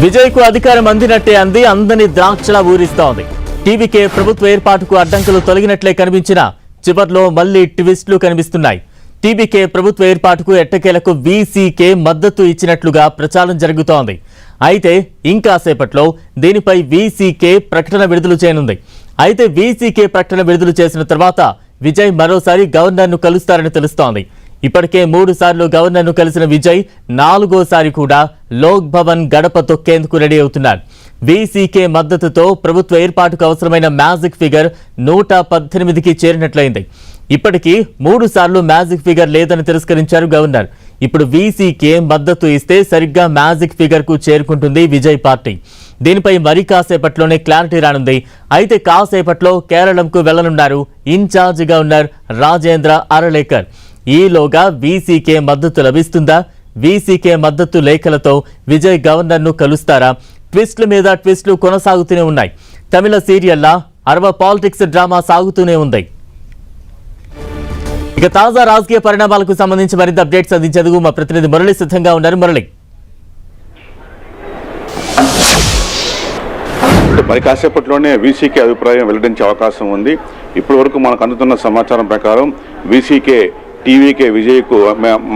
విజయ్కు అధికారం అందినట్టే అందని ద్రాక్షలా ఊరిస్తోంది. టీవీకే ప్రభుత్వ ఏర్పాటుకు అడ్డంకులు తొలగినట్లే కనిపించినా చివర్లో మళ్లీ ట్విస్టులు కనిపిస్తున్నాయి. టీవీకే ప్రభుత్వ ఏర్పాటుకు ఎట్టకేలకు వీసీకే మద్దతు ఇచ్చినట్లుగా ప్రచారం జరుగుతోంది. అయితే ఇంకాసేపట్లో దీనిపై వీసీకే ప్రకటన విడుదల చేయనుంది. అయితే వీసీకే ప్రకటన విడుదల చేసిన తర్వాత విజయ్ మరోసారి గవర్నర్ను కలుస్తారని తెలుస్తోంది. ఇప్పటికే 3 సార్లు గవర్నర్ను కలిసిన విజయ్ 4వ కూడా లోక్ భవన్ గడప తొక్కేందుకు రెడీ అవుతున్నారు. వీసీకే మద్దతుతో ప్రభుత్వ ఏర్పాటుకు అవసరమైన మ్యాజిక్ ఫిగర్ 118కి చేరినట్లయింది. ఇప్పటికీ 3 సార్లు మ్యాజిక్ ఫిగర్ లేదని తిరస్కరించారు గవర్నర్. ఇప్పుడు వీసీకే మద్దతు ఇస్తే సరిగ్గా మ్యాజిక్ ఫిగర్ కు చేరుకుంటుంది విజయ్ పార్టీ. దీనిపై మరి కాసేపట్లోనే క్లారిటీ రానుంది. అయితే కాసేపట్లో కేరళంకు వెళ్లనున్నారు ఇన్ఛార్జ్ గవర్నర్ రాజేంద్ర అరలేకర్. ఈలోగా వీసీకే మద్దతు లభిస్తుందా? వీసీకే మద్దతు లేఖలతో విజయ్ గవర్నర్ను కలుస్తారా? ట్విస్టుల మీద ట్విస్టులు కొనసాగుతూనే ఉన్నాయి. తమిళ సీరియల్లా అరవ పాలిటిక్స్ డ్రామా సాగుతూనే ఉంది. ఇక తాజా రాజకీయ పరిణామాలకు సంబంధించి మరింత అప్డేట్స్ అందించేందుకు మా ప్రతినిధి మురళి సిద్ధంగా ఉన్నారు. మురళి, మరి కాసేపట్లోనే వీసీకే అభిప్రాయం వెల్లడించే అవకాశం ఉంది. ఇప్పటి వరకు మనకు అందుతున్న సమాచారం ప్రకారం వీసీకే టీవీకే విజయ్కు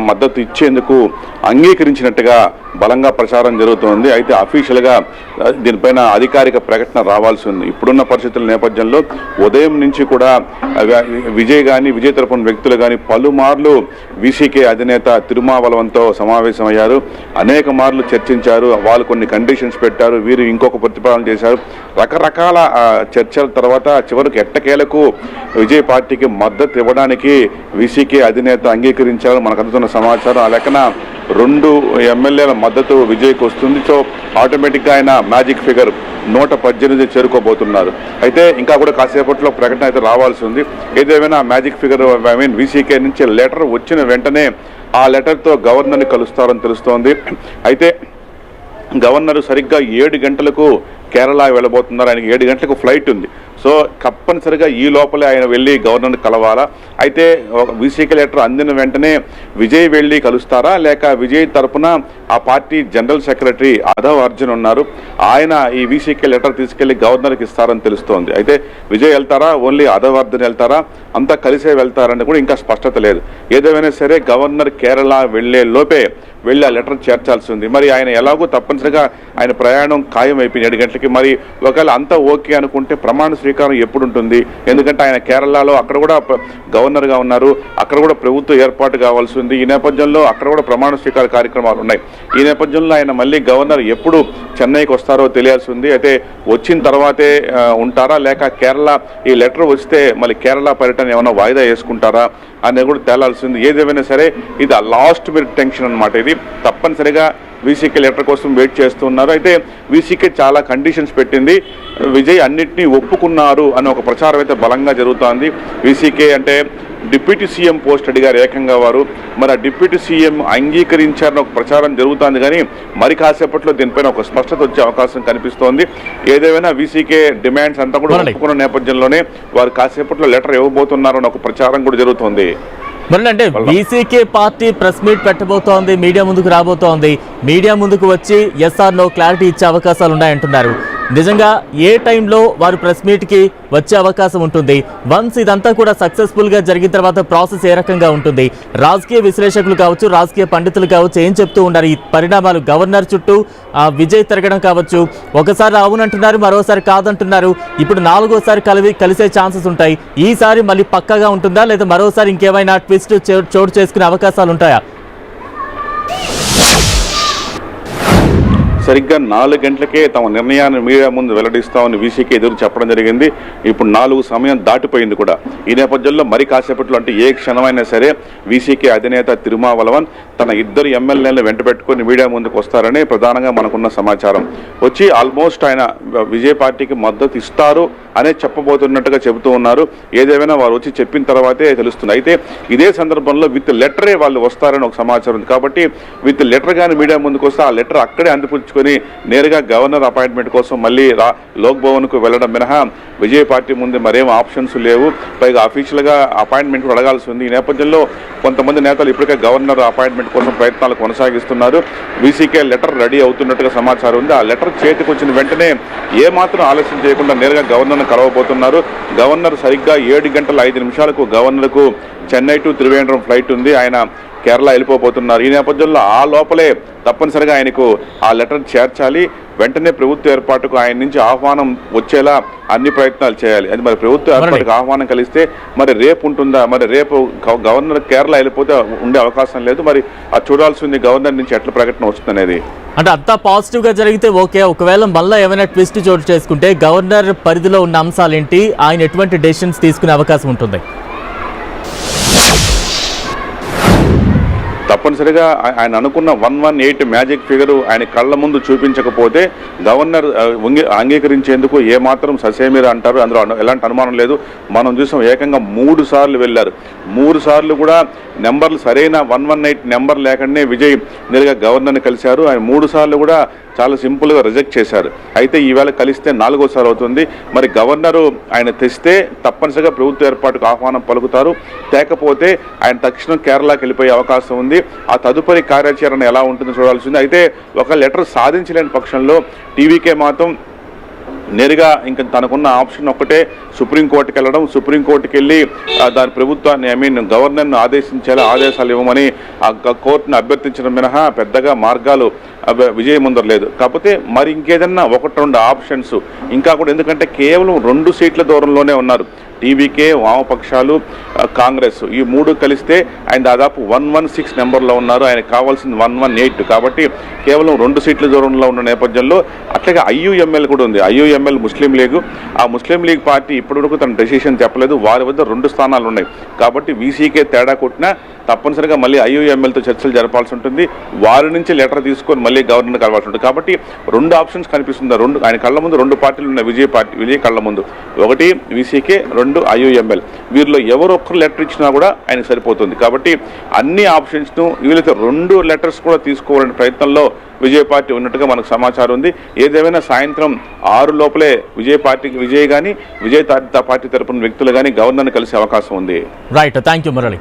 మద్దతు ఇచ్చేందుకు అంగీకరించినట్టుగా బలంగా ప్రచారం జరుగుతోంది. అయితే అఫీషియల్గా దీనిపైన అధికారిక ప్రకటన రావాల్సి ఉంది. ఇప్పుడున్న పరిస్థితుల నేపథ్యంలో ఉదయం నుంచి కూడా విజయ్ కానీ విజయ్ తరపున వ్యక్తులు కానీ పలుమార్లు వీసీకే అధినేత తిరుమావలవంతో సమావేశమయ్యారు. అనేక మార్లు చర్చించారు. వాళ్ళు కొన్ని కండిషన్స్ పెట్టారు, వీరు ఇంకొక ప్రతిపాదన చేశారు. రకరకాల చర్చల తర్వాత చివరికి ఎట్టకేలకు విజయ్ పార్టీకి మద్దతు ఇవ్వడానికి వీసీకే అధినేత అంగీకరించారు. మనకు అందుతున్న సమాచారం ఆ లెక్కన 2 ఎమ్మెల్యేల మద్దతు విజయ్కి వస్తుంది. సో ఆటోమేటిక్గా ఆయన మ్యాజిక్ ఫిగర్ 118 చేరుకోబోతున్నారు. అయితే ఇంకా కూడా కాసేపట్లో ప్రకటన అయితే రావాల్సి ఉంది. ఏదేమైనా మ్యాజిక్ ఫిగర్ వీసీకే నుంచి లెటర్ వచ్చిన వెంటనే ఆ లెటర్తో గవర్నర్ని కలుస్తారని తెలుస్తోంది. అయితే గవర్నర్ సరిగ్గా 7 గంటలకు కేరళ వెళ్ళబోతున్నారు. ఆయనకి 7 గంటలకు ఫ్లైట్ ఉంది. సో తప్పనిసరిగా ఈ లోపలే ఆయన వెళ్ళి గవర్నర్ని కలవాలా? అయితే వీసీకే లెటర్ అందిన వెంటనే విజయ్ వెళ్ళి కలుస్తారా, లేక విజయ్ తరపున ఆ పార్టీ జనరల్ సెక్రటరీ అధవ్ అర్జున్ ఉన్నారు, ఆయన ఈ వీసీకే లెటర్ తీసుకెళ్లి గవర్నర్కి ఇస్తారని తెలుస్తోంది. అయితే విజయ్ వెళ్తారా, ఓన్లీ అధవ్ అర్జున్ వెళ్తారా, అంతా కలిసే వెళ్తారని కూడా ఇంకా స్పష్టత లేదు. ఏదేమైనా సరే గవర్నర్ కేరళ వెళ్లే లోపే వెళ్ళి ఆ లెటర్ చేర్చాల్సి ఉంది. మరి ఆయన ఎలాగో తప్పనిసరిగా ఆయన ప్రయాణం ఖాయం అయిపోయింది 7 గంటలకి. మరి ఒకవేళ అంతా ఓకే అనుకుంటే ప్రమాణ స్వీకారం ఎప్పుడు ఉంటుంది? ఎందుకంటే ఆయన కేరళలో అక్కడ కూడా గవర్నర్గా ఉన్నారు, అక్కడ కూడా ప్రభుత్వ ఏర్పాటు కావాల్సి ఉంది. ఈ నేపథ్యంలో అక్కడ కూడా ప్రమాణ స్వీకార కార్యక్రమాలు ఉన్నాయి. ఈ నేపథ్యంలో ఆయన మళ్ళీ గవర్నర్ ఎప్పుడు చెన్నైకి వస్తారో తెలియాల్సి ఉంది. అయితే వచ్చిన తర్వాతే ఉంటారా, లేక కేరళ ఈ లెటర్ వస్తే మళ్ళీ కేరళ పర్యటన ఏమైనా వాయిదా వేసుకుంటారా అనేది కూడా తేలాల్సింది. ఏదేమైనా సరే ఇది లాస్ట్ మినిట్ టెన్షన్ అనమాట. ఇది తప్పనిసరిగా వీసీకే లెటర్ కోసం వెయిట్ చేస్తున్నారు. అయితే వీసీకే చాలా కండిషన్స్ పెట్టింది. విజయ్ అన్నింటినీ ఒప్పుకున్నారు అనే ఒక ప్రచారం అయితే బలంగా జరుగుతోంది. వీసీకే అంటే డిప్యూటీ సీఎం పోస్ట్ అడిగారు ఏకంగా వారు. మరి ఆ డిప్యూటీ సీఎం అంగీకరించారని ఒక ప్రచారం జరుగుతోంది. కానీ మరి కాసేపట్లో దీనిపైన ఒక స్పష్టత వచ్చే అవకాశం కనిపిస్తోంది. ఏదేమైనా వీసీకే డిమాండ్స్ అంతా కూడా ఒప్పుకున్న నేపథ్యంలోనే వారు కాసేపట్లో లెటర్ ఇవ్వబోతున్నారు అని ఒక ప్రచారం కూడా జరుగుతోంది. మరి అంటే వీసీకే పార్టీ ప్రెస్ మీట్ పెట్టబోతోంది, మీడియా ముందుకు రాబోతోంది. మీడియా ముందుకు వచ్చి ఎస్ఆర్ నో క్లారిటీ ఇచ్చే అవకాశాలు ఉన్నాయంటున్నారు. నిజంగా ఏ టైంలో వారు ప్రెస్ మీట్కి వచ్చే అవకాశం ఉంటుంది? వన్స్ ఇదంతా కూడా సక్సెస్ఫుల్గా జరిగిన తర్వాత ప్రాసెస్ ఏ రకంగా ఉంటుంది? రాజకీయ విశ్లేషకులు కావచ్చు, రాజకీయ పండితులు కావచ్చు ఏం చెప్తూ ఉన్నారు? ఈ పరిణామాలు గవర్నర్ చుట్టూ విజయ్ తిరగడం కావచ్చు, ఒకసారి అవునంటున్నారు, మరోసారి కాదంటున్నారు. ఇప్పుడు 4వసారి కలిసే ఛాన్సెస్ ఉంటాయి. ఈసారి మళ్ళీ పక్కాగా ఉంటుందా, లేదా మరోసారి ఇంకేమైనా ట్విస్ట్ చోటు చేసుకునే అవకాశాలు ఉంటాయా? సరిగ్గా 4 గంటలకే తమ నిర్ణయాన్ని మీడియా ముందు వెల్లడిస్తామని వీసీకే ఎదురు చెప్పడం జరిగింది. ఇప్పుడు 4 సమయం దాటిపోయింది కూడా. ఈ నేపథ్యంలో మరి కాసేపట్లో అంటే ఏ క్షణమైనా సరే వీసీకే అధినేత తిరుమావలవన్ తన 2 ఎమ్మెల్యేలను వెంట పెట్టుకుని మీడియా ముందుకు వస్తారని ప్రధానంగా మనకున్న సమాచారం. వచ్చి ఆల్మోస్ట్ ఆయన విజయ్ పార్టీకి మద్దతు ఇస్తారు అనేది చెప్పబోతున్నట్టుగా చెబుతూ ఉన్నారు. ఏదేమైనా వారు వచ్చి చెప్పిన తర్వాతే తెలుస్తుంది. అయితే ఇదే సందర్భంలో విత్ లెటరే వాళ్ళు వస్తారని ఒక సమాచారం ఉంది. కాబట్టి విత్ లెటర్ కానీ మీడియా ముందుకు వస్తే ఆ లెటర్ అక్కడే అందిపుచ్చుకొని నేరుగా గవర్నర్ అపాయింట్మెంట్ కోసం మళ్ళీ లోక్ భవన్కు వెళ్ళడం మినహా విజయ్ పార్టీ ముందు మరేం ఆప్షన్స్ లేవు. పైగా అఫీషియల్గా అపాయింట్మెంట్ కూడా అడగాల్సి ఉంది. ఈ నేపథ్యంలో కొంతమంది నేతలు ఇప్పటికే గవర్నర్ అపాయింట్మెంట్ కోసం ప్రయత్నాలు కొనసాగిస్తున్నారు. వీసీకే లెటర్ రెడీ అవుతున్నట్టుగా సమాచారం ఉంది. ఆ లెటర్ చేతికి వచ్చిన వెంటనే ఏమాత్రం ఆలస్యం చేయకుండా నేరుగా గవర్నర్ను కలవబోతున్నారు. గవర్నర్ సరిగ్గా 7:05 గవర్నర్కు చెన్నై టు త్రివేంద్రం ఫ్లైట్ ఉంది. ఆయన కేరళ వెళ్ళిపోతున్నారు. ఈ నేపథ్యంలో ఆ లోపలే తప్పనిసరిగా ఆయనకు ఆ లెటర్ చేర్చాలి. వెంటనే ప్రభుత్వ ఏర్పాటుకు ఆయన నుంచి ఆహ్వానం వచ్చేలా అన్ని ప్రయత్నాలు చేయాలి. అది మరి ప్రభుత్వ ఏర్పాటుకు ఆహ్వానం కలిస్తే మరి రేపు ఉంటుందా? మరి రేపు గవర్నర్ కేరళ వెళ్ళిపోతే ఉండే అవకాశం లేదు. మరి అది చూడాల్సింది గవర్నర్ నుంచి ఎట్లా ప్రకటన వస్తుందనేది. అంటే అంతా పాజిటివ్ గా జరిగితే ఓకే. ఒకవేళ మళ్ళీ ఏమైనా ట్విస్ట్ చోటు చేసుకుంటే గవర్నర్ పరిధిలో ఉన్న అంశాలేంటి, ఆయన ఎటువంటి డెసిషన్స్ తీసుకునే అవకాశం ఉంటుంది? తప్పనిసరిగా ఆయన అనుకున్న 118 మ్యాజిక్ ఫిగర్ ఆయన కళ్ళ ముందు చూపించకపోతే గవర్నర్ అంగీకరించేందుకు ఏమాత్రం ససేమిరా అంటారు. అందులో ఎలాంటి అనుమానం లేదు. మనం చూసాం ఏకంగా 3 సార్లు వెళ్ళారు. 3 సార్లు కూడా నెంబర్లు సరైన 118 నెంబర్ లేకనే విజయ్ నేరుగా గవర్నర్ని కలిశారు. ఆయన 3 సార్లు కూడా చాలా సింపుల్గా రిజెక్ట్ చేశారు. అయితే ఈవేళ కలిస్తే 4వసారి అవుతుంది. మరి గవర్నరు ఆయన తెస్తే తప్పనిసరిగా ప్రభుత్వ ఏర్పాటుకు ఆహ్వానం పలుకుతారు. లేకపోతే ఆయన తక్షణం కేరళకి వెళ్ళిపోయే అవకాశం ఉంది. ఆ తదుపరి కార్యాచరణ ఎలా ఉంటుందో చూడాల్సింది. అయితే ఒక లెటర్ సాధించలేని పక్షంలో టీవీకే మాత్రం నేరుగా ఇంకా తనకున్న ఆప్షన్ ఒక్కటే సుప్రీంకోర్టుకి వెళ్ళడం. సుప్రీంకోర్టుకి వెళ్ళి దాని ప్రభుత్వాన్ని గవర్నర్ను ఆదేశాలు ఇవ్వమని ఆ కోర్టును అభ్యర్థించడం మినహా పెద్దగా మార్గాలు విజయ్ ముందర లేదు. కాకపోతే మరి ఇంకేదన్నా 1-2 ఆప్షన్స్ ఇంకా కూడా, ఎందుకంటే కేవలం 2 సీట్ల దూరంలోనే ఉన్నారు. టీవీకే, వామపక్షాలు, కాంగ్రెస్ ఈ 3 కలిస్తే ఆయన దాదాపు 116 నెంబర్లో ఉన్నారు. ఆయనకు కావాల్సింది 118. కాబట్టి కేవలం 2 సీట్ల దూరంలో ఉన్న నేపథ్యంలో అట్లాగే ఐయుఎంఎల్ కూడా ఉంది. ఐయుఎంఎల్ ముస్లిం లీగ్. ఆ ముస్లిం లీగ్ పార్టీ ఇప్పటివరకు తన డెసిషన్ చెప్పలేదు. వారి వద్ద 2 స్థానాలు ఉన్నాయి. కాబట్టి వీసీకే తేడా కొట్టినా తప్పనిసరిగా మళ్ళీ ఐయుఎంఎల్తో చర్చలు జరపాల్సి ఉంటుంది. వారి నుంచి లెటర్ తీసుకొని మళ్ళీ గవర్నర్ కలవాల్సి ఉంటుంది. కాబట్టి 2 ఆప్షన్స్ కనిపిస్తుంది. ఆయన కళ్ళ ముందు 2 పార్టీలు ఉన్నాయి. విజయ్ కళ్ళ ముందు ఒకటి వీసీకే, 2 ఐయుఎంఎల్. వీరిలో ఎవరు ఒక్కరు లెటర్ ఇచ్చినా కూడా ఆయనకు సరిపోతుంది. కాబట్టి అన్ని ఆప్షన్స్ను వీళ్ళతో 2 లెటర్స్ కూడా తీసుకోవాలనే ప్రయత్నంలో విజయ్ పార్టీ ఉన్నట్టుగా మనకు సమాచారం ఉంది. ఏదేమైనా సాయంత్రం 6 లోపలే విజయ్ కానీ విజయ్ పార్టీ తరపున వ్యక్తులు కానీ గవర్నర్ని కలిసే అవకాశం ఉంది. Right, thank you Murali.